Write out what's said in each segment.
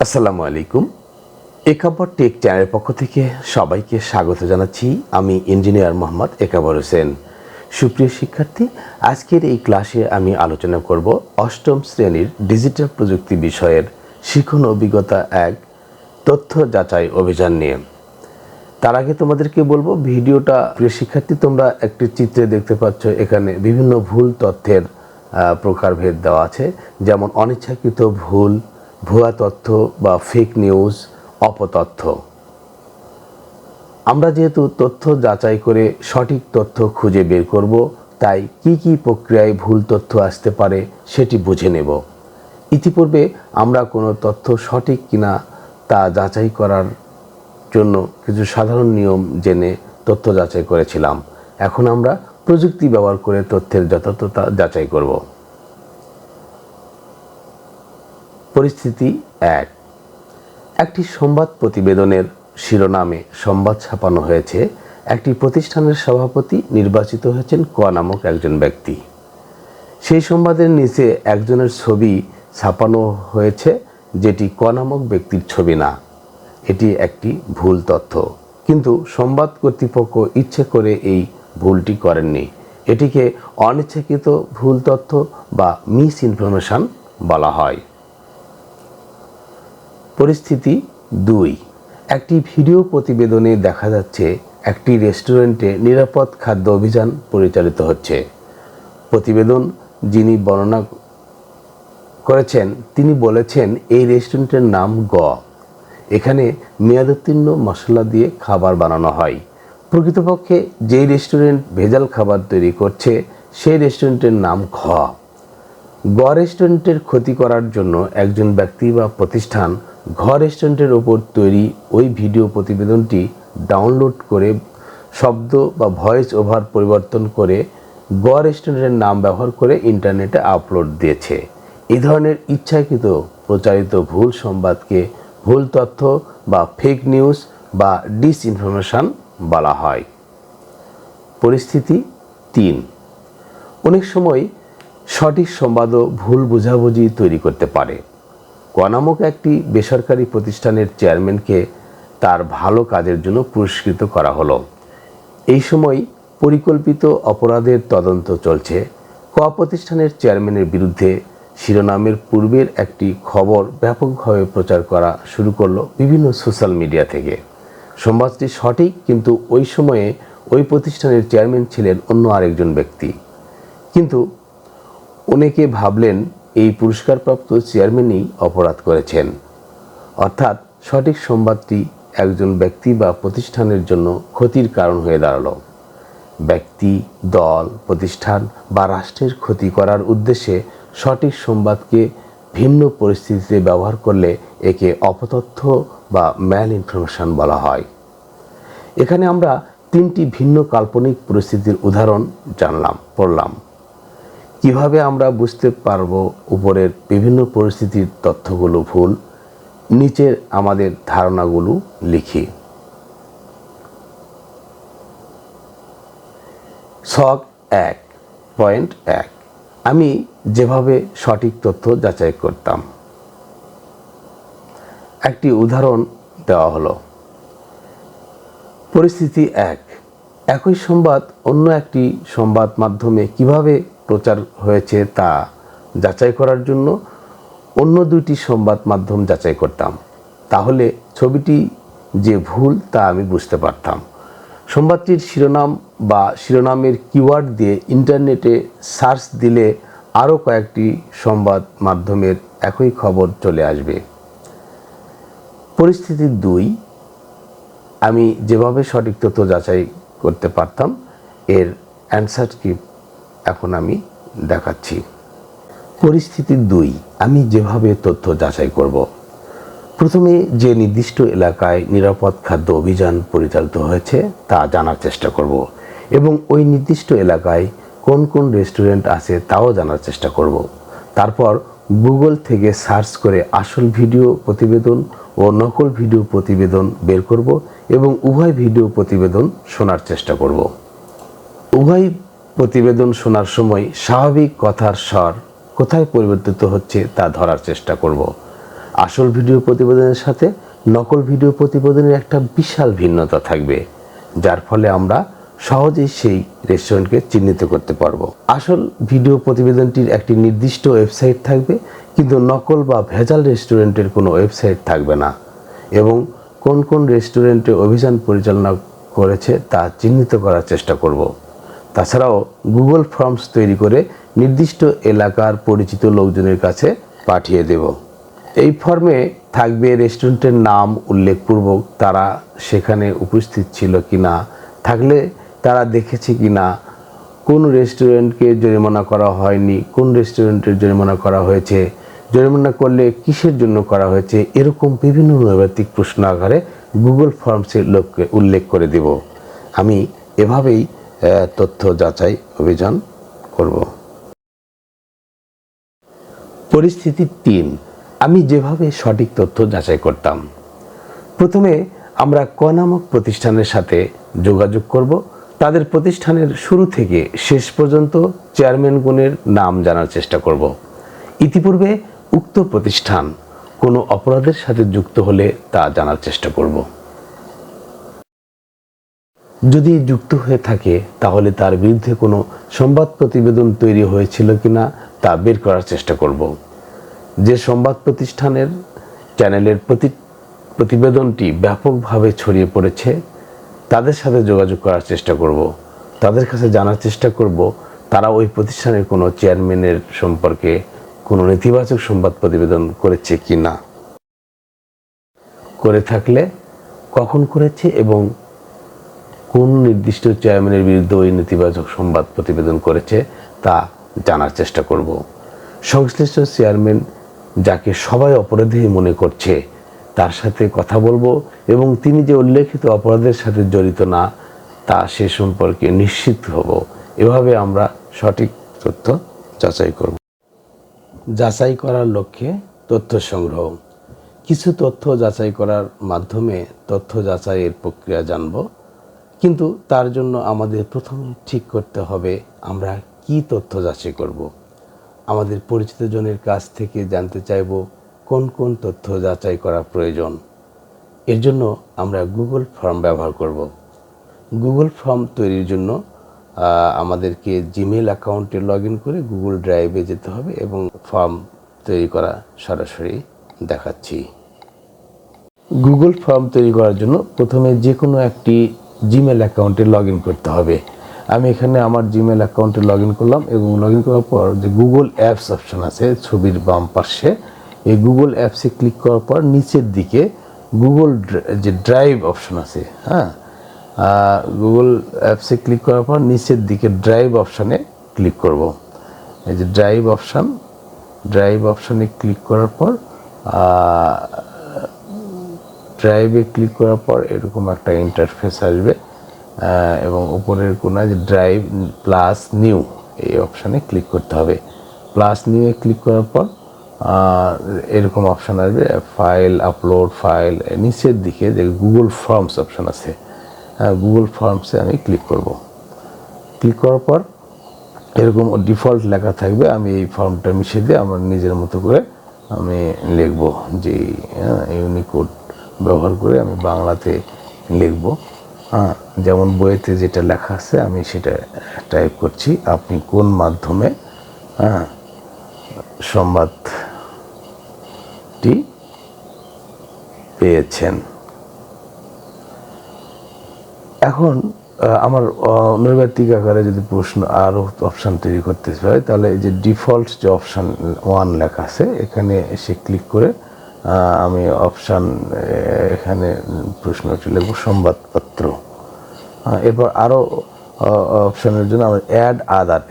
আসসালামু আলাইকুম। একাবর টেক চ্যানেলের পক্ষ থেকে সবাইকে স্বাগত জানাচ্ছি। আমি ইঞ্জিনিয়ার মোহাম্মদ একাবর হোসেন। সুপ্রিয় শিক্ষার্থী, আজকের এই ক্লাসে আমি আলোচনা করব অষ্টম শ্রেণীর ডিজিটাল প্রযুক্তি বিষয়ের শিখন অভিজ্ঞতা 1 তথ্য যাচাই অভিযান নিয়ে। তার আগে তোমাদেরকে বলবো, ভিডিওটা প্রিয় শিক্ষার্থী, তোমরা একটি চিত্রে দেখতে পাচ্ছ, এখানে বিভিন্ন ভুল তথ্যের প্রকারভেদ দেওয়া আছে, যেমন অনিচ্ছাকৃত ভুল, ভুয়া তথ্য বা ফেক নিউজ, অপতথ্য। আমরা যেহেতু তথ্য যাচাই করে সঠিক তথ্য খুঁজে বের করব, তাই কি কি প্রক্রিয়ায় ভুল তথ্য আসতে পারে সেটি বুঝে নেব। ইতিপূর্বে আমরা কোনো তথ্য সঠিক কিনা তা যাচাই করার জন্য কিছু সাধারণ নিয়ম জেনে তথ্য যাচাই করেছিলাম। এখন আমরা প্রযুক্তি ব্যবহার করে তথ্যের যথার্থতা যাচাই করব। পরিস্থিতি 1। একটি সংবাদ প্রতিবেদনের শিরোনামে সংবাদ ছাপানো হয়েছে, একটি প্রতিষ্ঠানের সভাপতি নির্বাচিত হয়েছেন ক নামক একজন ব্যক্তি। সেই সংবাদের নিচে একজনের ছবি ছাপানো হয়েছে, যেটি ক নামক ব্যক্তির ছবি না। এটি একটি ভুল তথ্য, কিন্তু সংবাদ কর্তৃপক্ষ ইচ্ছে করে এই ভুলটি করেননি। এটিকে অনিচ্ছাকৃত ভুল তথ্য বা মিস ইনফরমেশন বলা হয়। পরিস্থিতি 2। একটি ভিডিও প্রতিবেদনে দেখা যাচ্ছে একটি রেস্টুরেন্টে নিরাপদ খাদ্য অভিযান পরিচালিত হচ্ছে। প্রতিবেদন যিনি বর্ণনা করেছেন তিনি বলেছেন, এই রেস্টুরেন্টের নাম গ। এখানে মেয়াদোত্তীর্ণ মশলা দিয়ে খাবার বানানো হয়। প্রকৃতপক্ষে যেই রেস্টুরেন্ট ভেজাল খাবার তৈরি করছে সেই রেস্টুরেন্টের নাম ঘ। গ রেস্টুরেন্টের ক্ষতি করার জন্য একজন ব্যক্তি বা প্রতিষ্ঠান ঘ রেস্টুরেন্টের ওপর তৈরি ওই ভিডিও প্রতিবেদনটি ডাউনলোড করে শব্দ বা ভয়েস ওভার পরিবর্তন করে গ রেস্টুরেন্টের নাম ব্যবহার করে ইন্টারনেটে আপলোড দিয়েছে। এই ধরনের ইচ্ছাকৃত প্রচারিত ভুল সংবাদকে ভুল তথ্য বা ফেক নিউজ বা ডিসইনফরমেশন বলা হয়। পরিস্থিতি 3। অনেক সময় সঠিক সংবাদও ভুল বোঝাবুঝি তৈরি করতে পারে। ক নামক একটি বেসরকারি প্রতিষ্ঠানের চেয়ারম্যানকে তার ভালো কাজের জন্য পুরস্কৃত করা হলো। এই সময় পরিকল্পিত অপরাধের তদন্ত চলছে। ক প্রতিষ্ঠানের চেয়ারম্যানের বিরুদ্ধে শিরোনামের পূর্বের একটি খবর ব্যাপকভাবে প্রচার করা শুরু করলো বিভিন্ন সোশ্যাল মিডিয়া থেকে। সংবাদটি সঠিক, কিন্তু ওই সময়ে ওই প্রতিষ্ঠানের চেয়ারম্যান ছিলেন অন্য আরেকজন ব্যক্তি। কিন্তু অনেকে ভাবলেন এই পুরস্কারপ্রাপ্ত চেয়ারম্যানই অপরাধ করেছেন। অর্থাৎ সঠিক সংবাদটি একজন ব্যক্তি বা প্রতিষ্ঠানের জন্য ক্ষতির কারণ হয়ে দাঁড়ালো। ব্যক্তি, দল, প্রতিষ্ঠান বা রাষ্ট্রের ক্ষতি করার উদ্দেশ্যে সঠিক সংবাদকে ভিন্ন পরিস্থিতিতে ব্যবহার করলে একে অপতথ্য বা ম্যাল ইনফরমেশন বলা হয়। এখানে আমরা 3টি ভিন্ন কাল্পনিক পরিস্থিতির উদাহরণ পড়লাম। কিভাবে আমরা বুঝতে পারবো উপরের বিভিন্ন পরিস্থিতির তথ্যগুলো ভুল? নিচের আমাদের ধারণাগুলো লিখি। ছক 1.1। আমি যেভাবে সঠিক তথ্য যাচাই করতাম। একটি উদাহরণ দেওয়া হলো। পরিস্থিতি 1। একই সংবাদ অন্য একটি সংবাদ মাধ্যমে কিভাবে প্রচার হয়েছে তা যাচাই করার জন্য অন্য 2টি সংবাদ মাধ্যম যাচাই করতাম। তাহলে ছবিটি যে ভুল তা আমি বুঝতে পারতাম। সংবাদটির শিরোনাম বা শিরোনামের কিওয়ার্ড দিয়ে ইন্টারনেটে সার্চ দিলে আরও কয়েকটি সংবাদ মাধ্যমের একই খবর চলে আসবে। পরিস্থিতি 2। আমি যেভাবে সঠিক তথ্য যাচাই করতে পারতাম, এর অ্যান্সার কি এখন আমি দেখাচ্ছি। পরিস্থিতি 2। আমি যেভাবে তথ্য যাচাই করব। প্রথমে যে নির্দিষ্ট এলাকায় নিরাপদ খাদ্য অভিযান পরিচালিত হয়েছে তা জানার চেষ্টা করব এবং ওই নির্দিষ্ট এলাকায় কোন কোন রেস্টুরেন্ট আছে তাও জানার চেষ্টা করব। তারপর গুগল থেকে সার্চ করে আসল ভিডিও প্রতিবেদন ও নকল ভিডিও প্রতিবেদন বের করব এবং উভয় ভিডিও প্রতিবেদন শোনার চেষ্টা করব। উভয় প্রতিবেদন শোনার সময় স্বাভাবিক কথার স্বর কোথায় পরিবর্তিত হচ্ছে তা ধরার চেষ্টা করব। আসল ভিডিও প্রতিবেদনের সাথে নকল ভিডিও প্রতিবেদনের একটা বিশাল ভিন্নতা থাকবে, যার ফলে আমরা সহজেই সেই রেস্টুরেন্টকে চিহ্নিত করতে পারবো। আসল ভিডিও প্রতিবেদনটির একটি নির্দিষ্ট ওয়েবসাইট থাকবে, কিন্তু নকল বা ভেজাল রেস্টুরেন্টের কোনো ওয়েবসাইট থাকবে না, এবং কোন কোন রেস্টুরেন্টে অভিযান পরিচালনা করেছে তা চিহ্নিত করার চেষ্টা করব। তাছাড়াও গুগল ফর্মস তৈরি করে নির্দিষ্ট এলাকার পরিচিত লোকজনের কাছে পাঠিয়ে দেব। এই ফর্মে থাকবে রেস্টুরেন্টের নাম উল্লেখপূর্বক তারা সেখানে উপস্থিত ছিল কিনা, থাকলে তারা দেখেছে কিনা, কোন রেস্টুরেন্টকে জরিমানা করা হয়নি, কোন রেস্টুরেন্টের জরিমানা করা হয়েছে, জরিমানা করলে কিসের জন্য করা হয়েছে, এরকম বিভিন্ন নৈর্ব্যক্তিক প্রশ্ন আকারে গুগল ফর্মসের লোককে উল্লেখ করে দেব। আমি এভাবেই তথ্য যাচাই অভিযান করব। পরিস্থিতি 3, আমি যেভাবে সঠিক তথ্য যাচাই করতাম। প্রথমে আমরা ক নামক প্রতিষ্ঠানের সাথে যোগাযোগ করব। তাদের প্রতিষ্ঠানের শুরু থেকে শেষ পর্যন্ত চেয়ারম্যানগণের নাম জানার চেষ্টা করব। ইতিপূর্বে উক্ত প্রতিষ্ঠান কোনো অপরাধের সাথে যুক্ত হলে তা জানার চেষ্টা করব। যদি যুক্ত হয়ে থাকে তাহলে তার বিরুদ্ধে কোনো সংবাদ প্রতিবেদন তৈরি হয়েছিল কিনা তা বের করার চেষ্টা করব। যে সংবাদ প্রতিষ্ঠানের চ্যানেলের প্রতিবেদনটি ব্যাপকভাবে ছড়িয়ে পড়েছে তাদের সাথে যোগাযোগ করার চেষ্টা করব। তাদের কাছে জানার চেষ্টা করব তারা ওই প্রতিষ্ঠানের কোনো চেয়ারম্যানের সম্পর্কে কোনো নেতিবাচক সংবাদ প্রতিবেদন করেছে কি না, করে থাকলে কখন করেছে এবং কোন নির্দিষ্ট চেয়ারম্যানের বিরুদ্ধে ওই নেতিবাচক সংবাদ প্রতিবেদন করেছে তা জানার চেষ্টা করব। সংশ্লিষ্ট চেয়ারম্যান যাকে সবাই অপরাধী মনে করছে তার সাথে কথা বলবো এবং তিনি যে উল্লেখিত অপরাধের সাথে জড়িত না তা সে সম্পর্কে নিশ্চিত হব। এভাবে আমরা সঠিক তথ্য যাচাই করব। যাচাই করার লক্ষ্যে তথ্য সংগ্রহ। কিছু তথ্য যাচাই করার মাধ্যমে তথ্য যাচাইয়ের প্রক্রিয়া জানব, কিন্তু তার জন্য আমাদের প্রথমে ঠিক করতে হবে আমরা কি তথ্য যাচাই করব। আমাদের পরিচিত জনের কাছ থেকে জানতে চাইব কোন কোন তথ্য যাচাই করা প্রয়োজন। এর জন্য আমরা গুগল ফর্ম ব্যবহার করব। গুগল ফর্ম তৈরির জন্য আমাদেরকে জিমেল অ্যাকাউন্টে লগ ইন করে গুগল ড্রাইভে যেতে হবে এবং ফর্ম তৈরি করা সরাসরি দেখাচ্ছি। গুগল ফর্ম তৈরি করার জন্য প্রথমে যে কোনো একটি জিমেল অ্যাকাউন্টে লগ ইন করতে হবে। আমি এখানে আমার জিমেল অ্যাকাউন্টে লগ ইন করলাম এবং লগ ইন করার পর যে গুগল অ্যাপস অপশন আছে ছবির বাম পাশে, এই গুগল অ্যাপসে ক্লিক করার পর নিচের দিকে গুগল যে ড্রাইভ অপশন আছে, গুগল অ্যাপসে ক্লিক করার পর নিচের দিকে ড্রাইভ অপশানে ক্লিক করব। এই যে ড্রাইভ অপশানে ক্লিক করার পর ড্রাইভে ক্লিক করার পর এরকম একটা ইন্টারফেস আসবে এবং উপরের কোনায় যে ড্রাইভ প্লাস নিউ এই অপশানে ক্লিক করতে হবে। প্লাস নিউয়ে ক্লিক করার পর এরকম অপশান আসবে ফাইল, আপলোড ফাইল। নিচের দিকে যে গুগল ফর্মস অপশান আছে, গুগল ফর্মসে আমি ক্লিক করব। ক্লিক করার পর এরকম ডিফল্ট লেখা থাকবে, আমি এই ফর্মটা মিশিয়ে দিয়ে আমার নিজের মতো করে আমি লিখব, যে ইউনিকোড ব্যবহার করে আমি বাংলাতে লিখব। যেমন বইয়েতে যেটা লেখা আছে আমি সেটা টাইপ করছি। আপনি কোন মাধ্যমে সংবাদটি পেয়েছেন। এখন আমার নৈর্ব্যক্তিক আকারে যদি প্রশ্ন আরও অপশান তৈরি করতে হয় তাহলে এই যে ডিফল্ট যে অপশান 1 লেখা আছে এখানে এসে ক্লিক করে আমি অপশান এখানে প্রশ্নটি লিখব সংবাদপত্র। এরপর আরও অপশানের জন্য আমার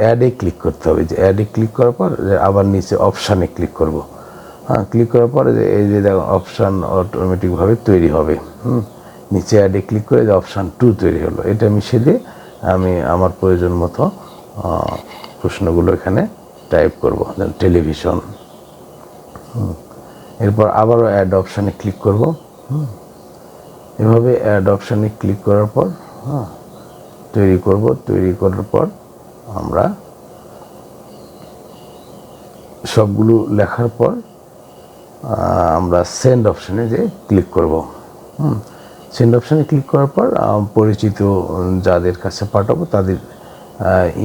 অ্যাডে ক্লিক করতে হবে। যে অ্যাডে ক্লিক করার পর আবার নিচে অপশানে ক্লিক করব। ক্লিক করার পরে যে এই যে অপশান অটোমেটিকভাবে তৈরি হবে। নিচে অ্যাডে ক্লিক করে যে অপশান 2 তৈরি হলো, এটা মিশিয়ে দিয়ে আমি আমার প্রয়োজন মতো প্রশ্নগুলো এখানে টাইপ করব। টেলিভিশন, এরপর আবারও অ্যাড অপশানে ক্লিক করব। এভাবে অ্যাড অপশানে ক্লিক করার পর তৈরি করব। তৈরি করার পর আমরা সবগুলো লেখার পর আমরা সেন্ড অপশানে যে ক্লিক করব। সেন্ড অপশানে ক্লিক করার পর পরিচিত যাদের কাছে পাঠাবো তাদের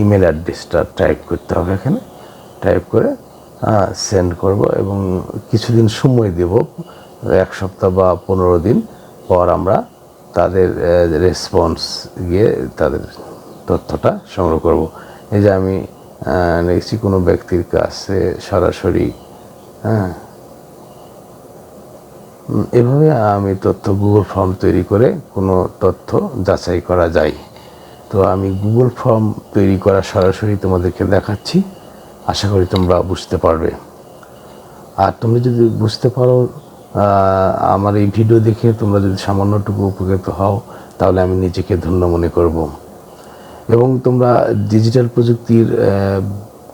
ইমেল অ্যাড্রেসটা টাইপ করতে হবে। এখানে টাইপ করে সেন্ড করব এবং কিছুদিন সময় দেব, 1 সপ্তাহ বা 15 দিন পর আমরা তাদের রেসপন্স গিয়ে তাদের তথ্যটা সংগ্রহ করব। এই যে আমি দেখছি কোনো ব্যক্তির কাছে সরাসরি, এভাবে আমি তথ্য গুগল ফর্ম তৈরি করে কোনো তথ্য যাচাই করা যায়। তো আমি গুগল ফর্ম তৈরি করা সরাসরি তোমাদেরকে দেখাচ্ছি, আশা করি তোমরা বুঝতে পারবে। আর তোমরা যদি বুঝতে পারো, আমার এই ভিডিও দেখে তোমরা যদি সামান্যটুকু উপকৃত হও, তাহলে আমি নিজেকে ধন্য মনে করব। এবং তোমরা ডিজিটাল প্রযুক্তির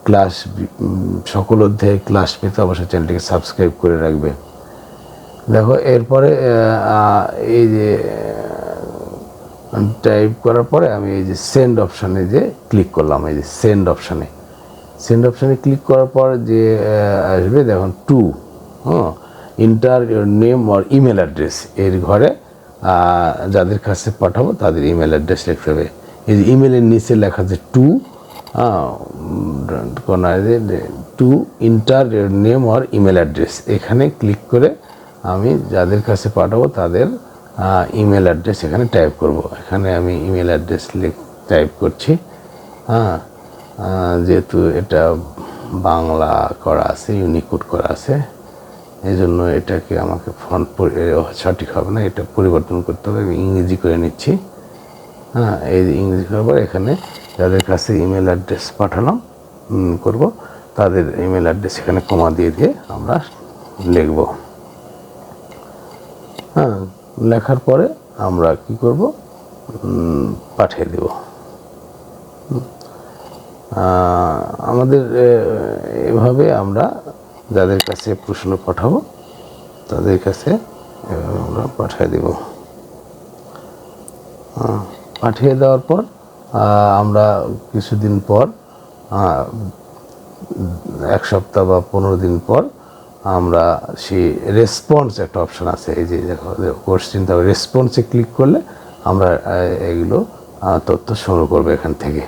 ক্লাস, সকল অধ্যায়ে ক্লাস পেতে অবশ্যই চ্যানেলটিকে সাবস্ক্রাইব করে রাখবে। দেখো এরপরে এই যে টাইপ করার পরে আমি এই যে সেন্ড অপশানে যে ক্লিক করলাম, এই যে সেন্ড অপশানে ক্লিক করার পর যে আসবে দেখুন to enter your name or email address, এর ঘরে যাদের কাছে পাঠাবো তাদের ইমেল অ্যাড্রেস লিখতে হবে। এই যে ইমেলের নিচে লেখা আছে to enter your name or email address, এখানে ক্লিক করে আমি যাদের কাছে পাঠাবো তাদের ইমেল অ্যাড্রেস এখানে টাইপ করব। এখানে আমি ইমেল অ্যাড্রেস টাইপ করছি। যেহেতু এটা বাংলা করা আছে, ইউনিকোড করা আছে, এই জন্য এটাকে আমাকে ফন্ট সঠিক হবে না, এটা পরিবর্তন করতে হবে। আমি ইংরেজি করে নিচ্ছি। এই ইংরেজি করার পর এখানে যাদের কাছে ইমেল অ্যাড্রেস পাঠালাম করব তাদের ইমেল অ্যাড্রেস এখানে কমা দিয়ে আমরা লিখব। লেখার পরে আমরা কি করব, পাঠিয়ে দেব। আমাদের এভাবে আমরা যাদের কাছে প্রশ্ন পাঠাবো তাদের কাছে আমরা পাঠিয়ে দেব। পাঠিয়ে দেওয়ার পর আমরা কিছুদিন পর, 1 সপ্তাহ বা 15 দিন পর আমরা সেই রেসপন্স একটা অপশান আছে, এই যে কোশ্চেন, তারপর রেসপন্সে ক্লিক করলে আমরা এগুলো তথ্য সংগ্রহ করবো এখান থেকে।